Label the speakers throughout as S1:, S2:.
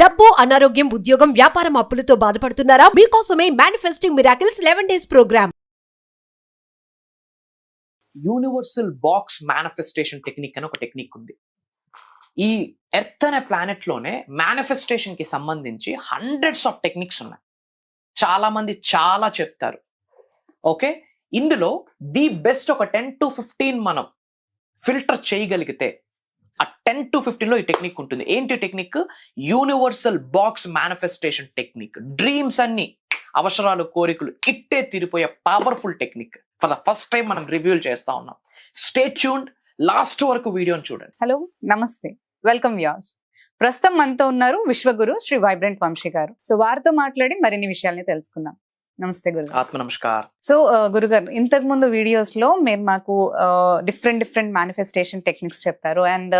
S1: డబ్బు, అనారోగ్యం, ఉద్యోగం, వ్యాపారం, అప్పులతో బాధపడుతున్నారా? మీకోసమే manifesting miracles 11 days programme.
S2: Universal box manifestation technique అని ఒక టెక్నిక్ ఉంది. ఈ ఎర్త్ అనే ప్లానెట్ లోనే మేనిఫెస్టేషన్ కి సంబంధించి హండ్రెడ్స్ ఆఫ్ టెక్నిక్స్ ఉన్నాయి. చాలా మంది చాలా చెప్తారు. ఓకే, ఇందులో ది బెస్ట్ ఒక 10 to 15 మనం ఫిల్టర్ చేయగలిగితే ఆ 10 to 15 లో ఈ టెక్నిక్ ఉంటుంది. ఏంటి technique? Universal box manifestation technique. Dreams అన్ని, అవసరాలు, కోరికలు ఇట్టే తీరిపోయే powerful technique for the first time మనం రివ్యూ చేస్తా ఉన్నాం. స్టే ట్యూన్డ్, లాస్ట్ వరకు వీడియోని చూడండి.
S3: హలో, నమస్తే, వెల్కమ్ వ్యూయర్స్. ప్రస్తుతం మనతో ఉన్నారు విశ్వగురు శ్రీ వైబ్రెంట్ వంశీ గారు. సో వారితో మాట్లాడి మరిన్ని విషయాల్ని తెలుసుకుందాం. నమస్తే గురుగారు.
S2: ఆత్మ నమస్కార్.
S3: సో గురుగారు, ఇంతకు ముందు వీడియోస్ లో మీరు మాకు డిఫరెంట్ మేనిఫెస్టేషన్ టెక్నిక్స్ చెప్పారు అండ్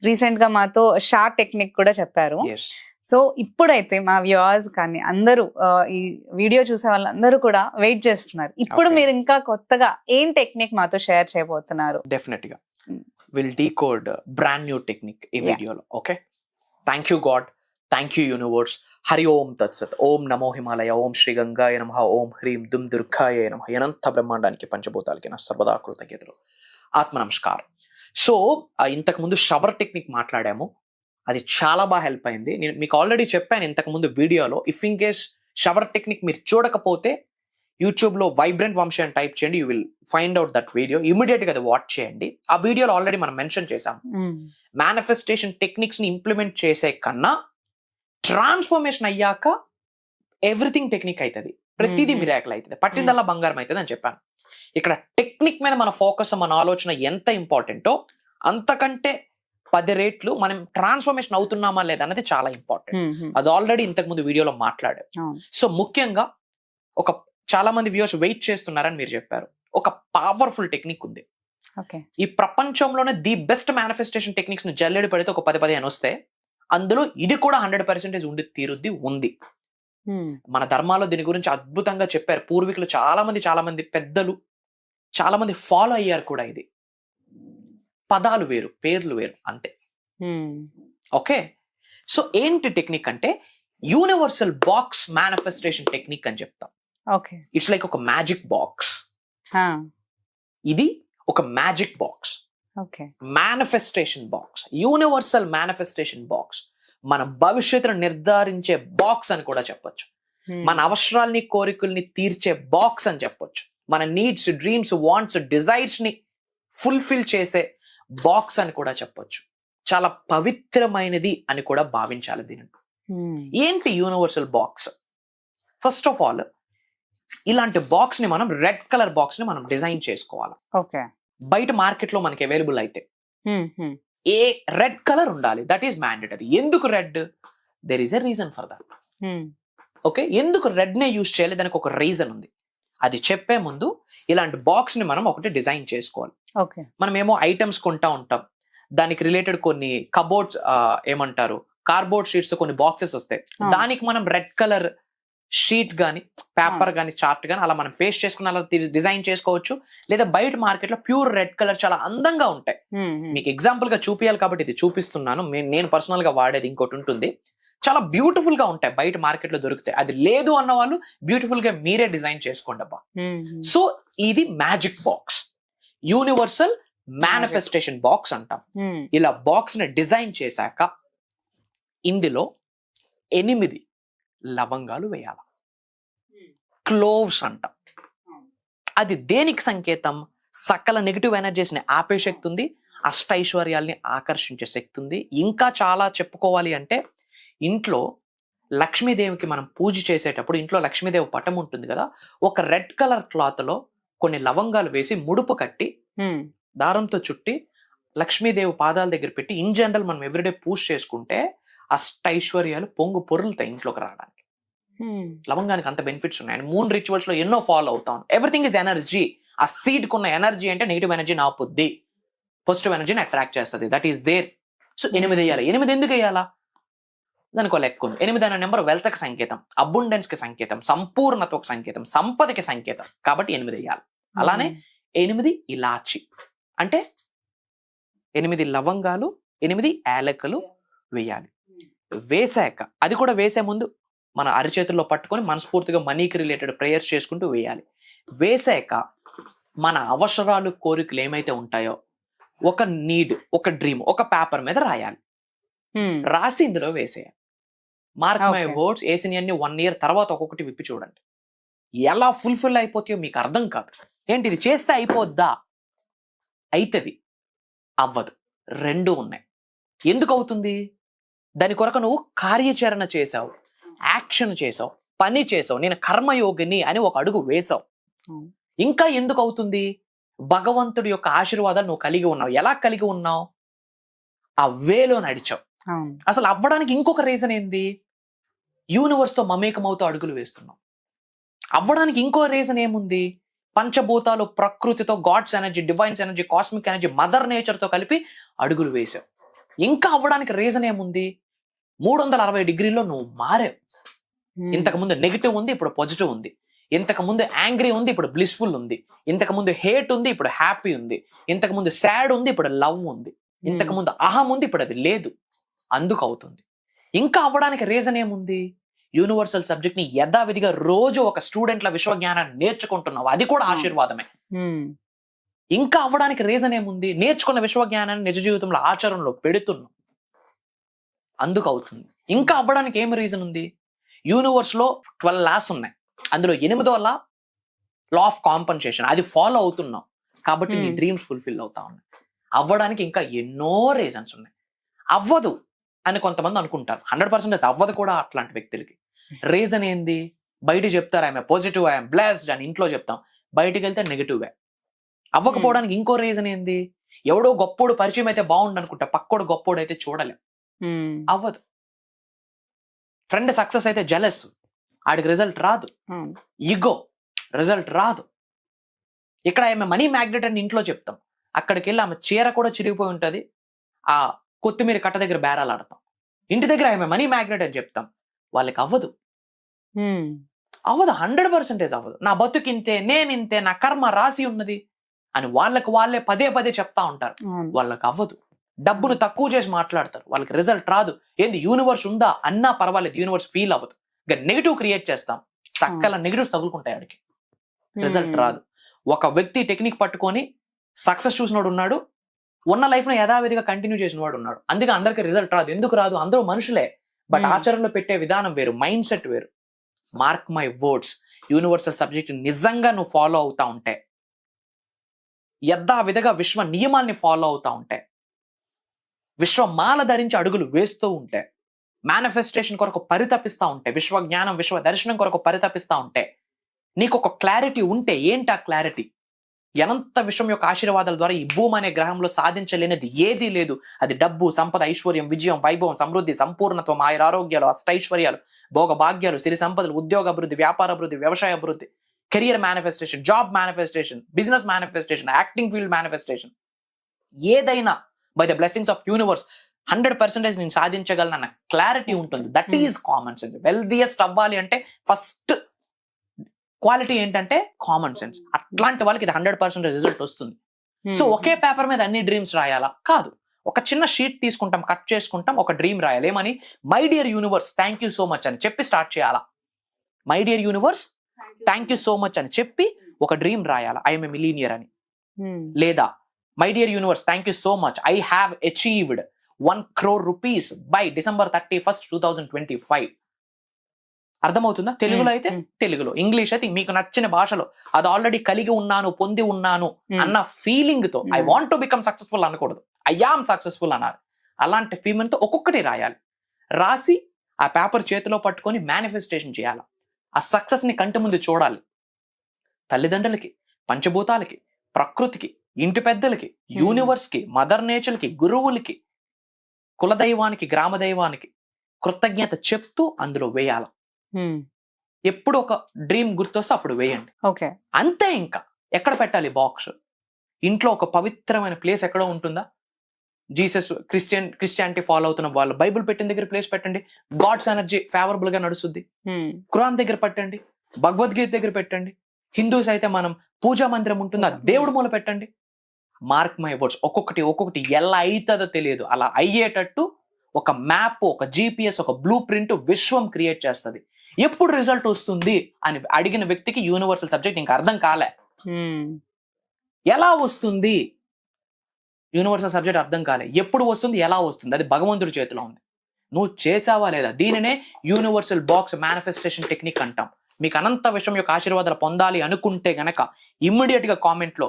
S3: రీసెంట్ గా మాతో షార్ట్ టెక్నిక్ కూడా చెప్పారు. సో ఇప్పుడైతే మా వ్యూవర్స్ కానీ అందరూ ఈ వీడియో చూసే వాళ్ళందరూ కూడా వెయిట్ చేస్తున్నారు. ఇప్పుడు మీరు ఇంకా కొత్తగా ఏం టెక్నిక్ మాతో షేర్ చేయబోతున్నారు?
S2: డెఫినెట్ గా will decode brand new technique ఈ వీడియోలో. Okay, thank you God, thank you universe. Hari Om తత్సత్. ఓం నమో హిమాలయ, ఓం శ్రీ గంగాయ నమః, ఓం హ్రీం దుమ్ దుర్గాయ నమః. అనంత బ్రహ్మాండానికి పంచభూతాలకి నా సర్వదా కృతజ్ఞతలు. ఆత్మ నమస్కారం. సో ఇంతకు ముందు షవర్ టెక్నిక్ మాట్లాడాము, అది చాలా బాగా హెల్ప్ అయింది. నేను మీకు ఆల్రెడీ చెప్పాను ఇంతకు ముందు వీడియోలో. If in case shower technique మీరు చూడకపోతే యూట్యూబ్ లో వైబ్రెంట్ వంశీ అని టైప్ చేయండి, you will find out that video. Immediate గా అది వాచ్ చేయండి. ఆ వీడియోలో ఆల్రెడీ మనం మెన్షన్ చేసాం, మేనిఫెస్టేషన్ టెక్నిక్స్ ని ఇంప్లిమెంట్ చేసే కన్నా ట్రాన్స్ఫర్మేషన్ అయ్యాక ఎవ్రీథింగ్ టెక్నిక్ అవుతుంది, ప్రతిదీ మిరాకిల్ అవుతుంది, పట్టిందల్లా బంగారం అవుతుంది అని చెప్పాను. ఇక్కడ టెక్నిక్ మీద మన ఫోకస్, మన ఆలోచన ఎంత ఇంపార్టెంటో అంతకంటే 10 రెట్లు మనం ట్రాన్స్ఫర్మేషన్ అవుతున్నామా లేదా అన్నది చాలా ఇంపార్టెంట్. అది ఆల్రెడీ ఇంతకు ముందు వీడియోలో మాట్లాడాం. సో ముఖ్యంగా ఒక చాలా మంది వ్యూవర్స్ వెయిట్ చేస్తున్నారని మీరు చెప్పారు. ఒక పవర్ఫుల్ టెక్నిక్ ఉంది. ఈ ప్రపంచంలోనే ది బెస్ట్ మేనిఫెస్టేషన్ టెక్నిక్స్ ని జల్లెడి పడితే ఒక 10-15 వస్తే అందులో ఇది కూడా 100% ఉండి తీరుద్ది ఉంది. మన ధర్మాల్లో దీని గురించి అద్భుతంగా చెప్పారు పూర్వీకులు. చాలా మంది పెద్దలు చాలా మంది ఫాలో అయ్యారు కూడా. ఇది పదాలు వేరు, పేర్లు వేరు, అంతే. ఓకే, సో ఏంటి టెక్నిక్ అంటే యూనివర్సల్ బాక్స్ మేనిఫెస్టేషన్ టెక్నిక్ అని చెప్తాం. ఇట్స్ లైక్ ఒక మ్యాజిక్ బాక్స్. ఇది ఒక magic box, manifestation box, universal manifestation box. మన భవిష్యత్తును నిర్ధారించే బాక్స్ అని కూడా చెప్పొచ్చు. మన అవసరాల్ని, కోరికల్ని తీర్చే బాక్స్ అని చెప్పొచ్చు. మన నీడ్స్, డ్రీమ్స్, వాంట్స్, డిజైర్స్ ని ఫుల్ఫిల్ చేసే బాక్స్ అని కూడా చెప్పొచ్చు. చాలా పవిత్రమైనది అని కూడా భావించాలి దీనిని. ఏంటి universal box? First of all ఇలాంటి బాక్స్ ని మనం రెడ్ కలర్ బాక్స్ ని మనం డిజైన్ చేసుకోవాలి. బయట మార్కెట్ లో మనకి అవైలబుల్ అయితే ఏ రెడ్ కలర్ ఉండాలి, దట్ ఈస్ మ్యాండేటరీ. ఎందుకు red? There is a reason for that. Okay, ఎందుకు రెడ్ నే యూజ్ చేయాలి, దానికి ఒక రీజన్ ఉంది. అది చెప్పే ముందు ఇలాంటి బాక్స్ ని మనం ఒకటి డిజైన్ చేసుకోవాలి. మనం ఏమో ఐటమ్స్ కొంటా ఉంటాం, దానికి రిలేటెడ్ కొన్ని కబోర్డ్స్ ఏమంటారు కార్డ్బోర్డ్ షీట్స్ కొన్ని బాక్సెస్ వస్తాయి. దానికి మనం రెడ్ కలర్ షీట్ గానీ, పేపర్ గానీ, చార్ట్ గానీ అలా మనం పేస్ట్ చేసుకుని అలా డిజైన్ చేసుకోవచ్చు. లేదా బయట మార్కెట్ లో ప్యూర్ రెడ్ కలర్ చాలా అందంగా ఉంటాయి. మీకు ఎగ్జాంపుల్ గా చూపించాలి కాబట్టి ఇది చూపిస్తున్నాను. నేను పర్సనల్ గా వాడేది ఇంకోటి ఉంటుంది, చాలా బ్యూటిఫుల్ గా ఉంటాయి, బయట మార్కెట్ లో దొరుకుతాయి. అది లేదు అన్న వాళ్ళు బ్యూటిఫుల్ గా మీరే డిజైన్ చేసుకోండి అబ్బా. సో ఇది magic box, universal manifestation box అంటాం. ఇలా బాక్స్ ని డిజైన్ చేశాక ఇందులో 8 లవంగాలు వేయాలి. క్లోవ్స్ అంటాం. అది దేనికి సంకేతం? సకల నెగిటివ్ ఎనర్జీస్ని ఆపే శక్తి ఉంది, అష్టైశ్వర్యాల్ని ఆకర్షించే శక్తి ఉంది. ఇంకా చాలా చెప్పుకోవాలి అంటే ఇంట్లో లక్ష్మీదేవికి మనం పూజ చేసేటప్పుడు ఇంట్లో లక్ష్మీదేవి పటం ఉంటుంది కదా, ఒక రెడ్ కలర్ క్లాత్ లో కొన్ని లవంగాలు వేసి ముడుపు కట్టి దారంతో చుట్టి లక్ష్మీదేవి పాదాల దగ్గర పెట్టి ఇన్ జనరల్ మనం ఎవ్రీడే పూజ చేసుకుంటే అష్టైశ్వర్యాలు పొంగు పొరులుతాయి ఇంట్లోకి రావడానికి. లవంగానికి అంత బెనిఫిట్స్ ఉన్నాయి. 3 రిచువల్స్ లో ఎన్నో ఫాలో అవుతాం. Everything is energy. ఆ సీడ్ కున్న ఎనర్జీ అంటే నెగిటివ్ ఎనర్జీని ఆపుద్ది, పాజిటివ్ ఎనర్జీని అట్రాక్ట్ చేస్తుంది. That is there. సో 8 వేయాలి. 8 ఎందుకు వేయాలా? దానికి ఒక లెక్క ఉంది. 8 అనే నెంబర్ వెల్త్ కి సంకేతం, అబుండెన్స్ కి సంకేతం, సంపూర్ణతకు సంకేతం, సంపదకి సంకేతం. కాబట్టి 8 వేయాలి. అలానే 8 ఇలాచి అంటే 8 లవంగాలు, 8 యాలకులు వేయాలి. వేసాక అది కూడా వేసే ముందు మన అరిచేతుల్లో పట్టుకొని మనస్ఫూర్తిగా మనీకి రిలేటెడ్ ప్రేయర్స్ చేసుకుంటూ వేయాలి. వేసాక మన అవసరాలు కోరికలు ఏమైతే ఉంటాయో ఒక నీడ్, ఒక డ్రీమ్ ఒక పేపర్ మీద రాయాలి. రాసి ఇందులో వేసేయాలి. మార్క్ మై వర్డ్స్, వేసినవన్నీ 1 year తర్వాత ఒక్కొక్కటి విప్పి చూడండి. ఎలా ఫుల్ఫిల్ అయిపోతాయో మీకు అర్థం కాదు. ఏంటి ఇది చేస్తే అయిపోద్దా? అవుతుంది, అవ్వదు, రెండు ఉన్నాయి. ఎందుకు అవుతుంది? దాని కొరకు నువ్వు కార్యాచరణ చేసావు, యాక్షన్ చేసావు, పని చేసావు, నేను కర్మయోగిని అని ఒక అడుగు వేసావు. ఇంకా ఎందుకు అవుతుంది? భగవంతుడి యొక్క ఆశీర్వాదాలు నువ్వు కలిగి ఉన్నావు. ఎలా కలిగి ఉన్నావు? ఆ వేలో నడిచావు. అసలు అవ్వడానికి ఇంకొక రీజన్ ఏంది? యూనివర్స్ తో మమేకమవుతూ అడుగులు వేస్తున్నావు. అవ్వడానికి ఇంకో రీజన్ ఏముంది? పంచభూతాలు, ప్రకృతితో, gods energy, divines energy, cosmic energy, mother nature తో కలిపి అడుగులు వేసావు. ఇంకా అవ్వడానికి రీజన్ ఏముంది? 360 degrees నువ్వు మారావు. ఇంతకు ముందు నెగిటివ్ ఉంది, ఇప్పుడు పాజిటివ్ ఉంది. ఇంతకు ముందు యాంగ్రీ ఉంది, ఇప్పుడు బ్లిస్ఫుల్ ఉంది. ఇంతకు ముందు హేట్ ఉంది, ఇప్పుడు హ్యాపీ ఉంది. ఇంతకు ముందు సాడ్ ఉంది, ఇప్పుడు లవ్ ఉంది. ఇంతకు ముందు అహం ఉంది, ఇప్పుడు అది లేదు. అందుకు అవుతుంది. ఇంకా అవ్వడానికి రీజన్ ఏముంది? యూనివర్సల్ సబ్జెక్ట్ ని యథావిధిగా రోజు ఒక స్టూడెంట్ల విశ్వజ్ఞానాన్ని నేర్చుకుంటున్నావు, అది కూడా ఆశీర్వాదమే. ఇంకా అవ్వడానికి రీజన్ ఏముంది? నేర్చుకున్న విశ్వజ్ఞానాన్ని నిజ జీవితంలో ఆచరణలో పెడుతున్నావు, అందుకు అవుతుంది. ఇంకా అవ్వడానికి ఏం రీజన్ ఉంది? యూనివర్స్ లో 12 laws ఉన్నాయి. అందులో 8వ లా ఆఫ్ కాంపన్సేషన్, అది ఫాలో అవుతున్నావు కాబట్టి నీ డ్రీమ్స్ ఫుల్ఫిల్ అవుతా ఉన్నాయి. అవ్వడానికి ఇంకా ఎన్నో రీజన్స్ ఉన్నాయి. అవ్వదు అని కొంతమంది అనుకుంటారు. 100% అవ్వదు కూడా అట్లాంటి వ్యక్తులకి. రీజన్ ఏంది? బయట చెప్తారు ఐఎమ్ పాజిటివ్, ఐఎమ్ బ్లెస్డ్ అని ఇంట్లో చెప్తాం, బయటికి వెళ్తే నెగిటివ్. అవ్వకపోవడానికి ఇంకో రీజన్ ఏంది? ఎవడో గొప్పోడు పరిచయం అయితే బాగుండు అనుకుంటా, పక్కోడు గొప్పోడు అయితే చూడలేం, అవ్వదు. ఫ్రెండ్ సక్సెస్ అయితే జెలస్, ఆడికి రిజల్ట్ రాదు. ఈగో, రిజల్ట్ రాదు. ఇక్కడ ఆమె మనీ మ్యాగ్నెట్ అని ఇంట్లో చెప్తాం, అక్కడికి వెళ్ళి ఆమె చీర కూడా చిరిగిపోయి ఉంటది, ఆ కొత్తిమీర కట్ట దగ్గర బేరాలు ఆడతాం. ఇంటి దగ్గర ఆమె మనీ మ్యాగ్నెట్ అని చెప్తాం, వాళ్ళకి అవ్వదు. అవ్వదు, 100% అవ్వదు. నా బతుకింతే, నేనింతే, నా కర్మ రాసి ఉన్నది అని వాళ్ళకి వాళ్ళే పదే చెప్తా ఉంటారు. వాళ్ళకి అవ్వదు. డబ్బును తక్కువ చేసి మాట్లాడతారు, వాళ్ళకి రిజల్ట్ రాదు. ఏంది యూనివర్స్ ఉందా అన్నా పర్వాలేదు, యూనివర్స్ ఫీల్ అవ్వదు. ఇక నెగిటివ్ క్రియేట్ చేస్తాం, సక్కల నెగిటివ్స్ తగులుకుంటాయి, ఆడికి రిజల్ట్ రాదు. ఒక వ్యక్తి టెక్నిక్ పట్టుకొని సక్సెస్ చూసినోడు ఉన్నాడు, ఉన్న లైఫ్ ను యథావిధిగా కంటిన్యూ చేసిన వాడు ఉన్నాడు. అందుకే అందరికి రిజల్ట్ రాదు. ఎందుకు రాదు? అందరూ మనుషులే, బట్ ఆచరణలో పెట్టే విధానం వేరు, మైండ్ సెట్ వేరు. Mark my words, universal subject నిజంగా నువ్వు ఫాలో అవుతా ఉంటే, యథావిధిగా విశ్వ నియమాల్ని ఫాలో అవుతా ఉంటే, విశ్వమాల ధరించి అడుగులు వేస్తూ ఉంటే, మేనిఫెస్టేషన్ కొరకు పరితపిస్తా ఉంటే, విశ్వ జ్ఞానం, విశ్వ దర్శనం కొరకు పరితపిస్తా ఉంటే, నీకు ఒక క్లారిటీ ఉంటే, ఏంటి ఆ క్లారిటీ? అనంత విశ్వం యొక్క ఆశీర్వాదాల ద్వారా ఈ భూమి అనే గ్రహంలో సాధించలేనిది ఏదీ లేదు. అది డబ్బు, సంపద, ఐశ్వర్యం, విజయం, వైభవం, సమృద్ధి, సంపూర్ణత్వం, ఆయురారోగ్యాలు, అష్టైశ్వర్యాలు, భోగ భాగ్యాలు, సిరి సంపదలు, ఉద్యోగ అభివృద్ధి, వ్యాపార అభివృద్ధి, వ్యవసాయ అభివృద్ధి, career manifestation, job manifestation, business manifestation, acting field manifestation, ఏదైనా by the blessings of universe 100% నేను సాధించగలనన్న క్లారిటీ ఉంటుంది. That is common sense. Wealthiest అవ్వాలి అంటే ఫస్ట్ క్వాలిటీ ఏంటంటే కామన్ సెన్స్. అట్లాంటి వాళ్ళకి ఇది 100% రిజల్ట్ వస్తుంది. సో ఒకే పేపర్ మీద అన్ని డ్రీమ్స్ రాయాలా? కాదు. ఒక చిన్న షీట్ తీసుకుంటాం, కట్ చేసుకుంటాం, ఒక డ్రీమ్ రాయాలి. ఏమని? My dear universe thank you so much అని చెప్పి స్టార్ట్ చేయాలా. My dear universe thank you so much అని చెప్పి ఒక డ్రీమ్ రాయాలా, ఐఎమ్ ఏ మిలీనియర్ అని. లేదా my dear universe thank you so much, I have achieved 1 crore rupees by December 31st, 2025. అర్థమవుతుందా? తెలుగులో అయితే తెలుగులో, ఇంగ్లీష్ అయితే మీకు నచ్చిన భాషలో, అది ఆల్రెడీ కలిగి ఉన్నాను, పొంది ఉన్నాను అన్న ఫీలింగ్ తో, I want to become successful అనకూడదు, ఐ యామ్ సక్సెస్ఫుల్ అన్నారు. అలాంటి ఫీలింగ్ తో ఒక్కొక్కటి రాయాలి. రాసి ఆ పేపర్ చేతిలో పట్టుకొని మేనిఫెస్టేషన్ చేయాలి. ఆ సక్సెస్ ని కంటి ముందు చూడాలి. తల్లిదండ్రులకి, పంచభూతాలకి, ప్రకృతికి, ఇంటి పెద్దలకి, యూనివర్స్ కి, మదర్ నేచర్ కి, గురువులకి, కులదైవానికి, గ్రామ దైవానికి కృతజ్ఞత చెప్తూ అందులో వేయాల. ఎప్పుడు ఒక డ్రీమ్ గుర్తొస్తే అప్పుడు వేయండి.
S3: ఓకే,
S2: అంతే. ఇంకా ఎక్కడ పెట్టాలి బాక్స్? ఇంట్లో ఒక పవిత్రమైన ప్లేస్ ఎక్కడో ఉంటుందా? జీసస్, క్రిస్టియానిటీ ఫాలో అవుతున్న వాళ్ళు బైబుల్ పెట్టిన దగ్గర ప్లేస్ పెట్టండి. గాడ్స్ ఎనర్జీ ఫేవరబుల్ గా నడుస్తుంది. ఖురాన్ దగ్గర పెట్టండి, భగవద్గీత దగ్గర పెట్టండి. హిందూస్ అయితే మనం పూజా మందిరం ఉంటుందా, దేవుడి మూల పెట్టండి. మార్క్ మై వర్డ్స్, ఒక్కొక్కటి ఎలా అవుతుందో తెలియదు, అలా అయ్యేటట్టు ఒక మ్యాప్, ఒక జిపిఎస్, ఒక బ్లూ ప్రింట్ విశ్వం క్రియేట్ చేస్తుంది. ఎప్పుడు రిజల్ట్ వస్తుంది అని అడిగిన వ్యక్తికి యూనివర్సల్ సబ్జెక్ట్ ఇంకా అర్థం కాలే. ఎలా వస్తుంది యూనివర్సల్ సబ్జెక్ట్ అర్థం కాలే. ఎప్పుడు వస్తుంది, ఎలా వస్తుంది, అది భగవంతుడి చేతిలో ఉంది. నువ్వు చేసావా లేదా? దీనినే యూనివర్సల్ బాక్స్ మేనిఫెస్టేషన్ టెక్నిక్ అంటాం. మీకు అనంత విషయం యొక్క ఆశీర్వాదాలు పొందాలి అనుకుంటే గనక ఇమ్మీడియట్ గా కామెంట్ లో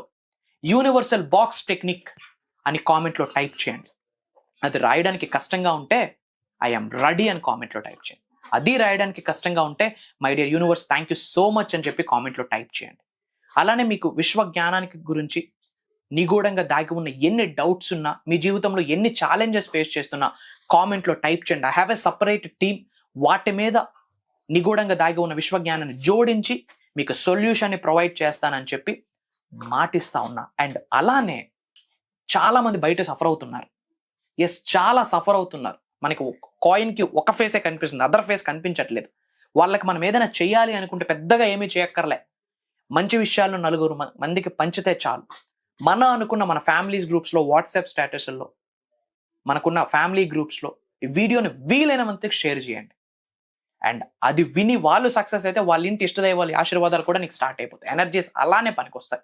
S2: యూనివర్సల్ బాక్స్ టెక్నిక్ అని కామెంట్ లో టైప్ చేయండి. అది రాయడానికి కష్టంగా ఉంటే ఐఎమ్ రెడీ అని కామెంట్ లో టైప్ చేయండి. అది రాయడానికి కష్టంగా ఉంటే my dear universe thank you so much అని చెప్పి కామెంట్ లో టైప్ చేయండి. అలానే మీకు విశ్వ జ్ఞానానికి గురించి నిగూఢంగా దాగి ఉన్న ఎన్ని డౌట్స్ ఉన్నా, మీ జీవితంలో ఎన్ని ఛాలెంజెస్ ఫేస్ చేస్తున్నా కామెంట్ లో టైప్ చేయండి. I have a separate team. వాటి మీద నిగూఢంగా దాగి ఉన్న విశ్వ జ్ఞానాన్ని జోడించి మీకు సొల్యూషన్ ని ప్రొవైడ్ చేస్తానని చెప్పి మాటిస్తా ఉన్నా. అండ్ అలానే చాలా మంది బయట సఫర్ అవుతున్నారు. ఎస్, చాలా సఫర్ అవుతున్నారు. మనకి కాయిన్ కి ఒక ఫేసే కనిపిస్తుంది, అదర్ ఫేస్ కనిపించట్లేదు. వాళ్ళకి మనం ఏదైనా చేయాలి అనుకుంటే పెద్దగా ఏమీ చేయక్కర్లే. మంచి విషయాలను నలుగురు మందికి పంచితే చాలు. అనుకున్న మన ఫ్యామిలీస్ గ్రూప్స్ లో, వాట్సాప్ స్టేటస్లో, మనకున్న ఫ్యామిలీ గ్రూప్స్ లో ఈ వీడియోని వీలైన మందికి షేర్ చేయండి. అండ్ అది విని వాళ్ళు సక్సెస్ అయితే వాళ్ళ ఇంటి ఇష్టదైవాళ్ళ ఆశీర్వాదాలు కూడా నీకు స్టార్ట్ అయిపోతాయి. ఎనర్జీస్ అలానే పనికొస్తాయి.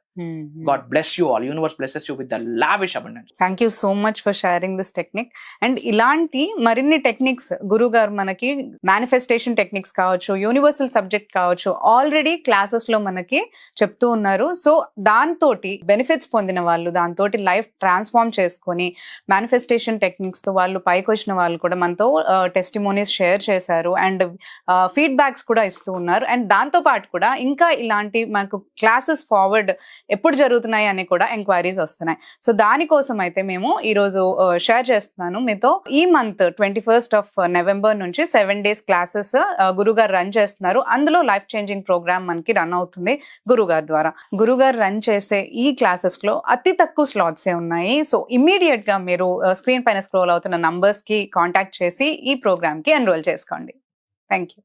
S2: God bless you all. Universe blesses you with the lavish abundance.
S3: Thank you so much for sharing this technique. And ఇలాంటి మరిన్ని టెక్నిక్స్ గురువు గారు మనకి మేనిఫెస్టేషన్ టెక్నిక్స్ కావచ్చు, యూనివర్సల్ సబ్జెక్ట్ కావచ్చు, ఆల్రెడీ క్లాసెస్ లో మనకి చెప్తూ ఉన్నారు. సో దాంతో బెనిఫిట్స్ పొందిన వాళ్ళు, దాంతో లైఫ్ ట్రాన్స్ఫార్మ్ చేసుకొని మేనిఫెస్టేషన్ టెక్నిక్స్ తో వాళ్ళు పైకి వచ్చిన వాళ్ళు కూడా మనతో టెస్టిమోనీస్ షేర్ చేశారు. అండ్ ఫీడ్బ్యాక్స్ కూడా ఇస్తూ ఉన్నారు. అండ్ దాంతో పాటు కూడా ఇంకా ఇలాంటి మనకు క్లాసెస్ ఫార్వర్డ్ ఎప్పుడు జరుగుతున్నాయి అని కూడా ఎంక్వైరీస్ వస్తున్నాయి. సో దానికోసం అయితే మేము ఈరోజు షేర్ చేస్తున్నాను మీతో. ఈ మంత్ 21st November నుంచి 7 days క్లాసెస్ గురుగారు రన్ చేస్తున్నారు. అందులో లైఫ్ చేంజింగ్ ప్రోగ్రామ్ మనకి రన్ అవుతుంది గురుగారు ద్వారా. గురుగారు రన్ చేసే ఈ క్లాసెస్ లో అతి తక్కువ స్లాట్స్ ఉన్నాయి. సో ఇమ్మీడియట్ గా మీరు స్క్రీన్ పైన స్క్రోల్ అవుతున్న నంబర్స్ కి కాంటాక్ట్ చేసి ఈ ప్రోగ్రామ్ కి ఎన్రోల్ చేసుకోండి. Thank you.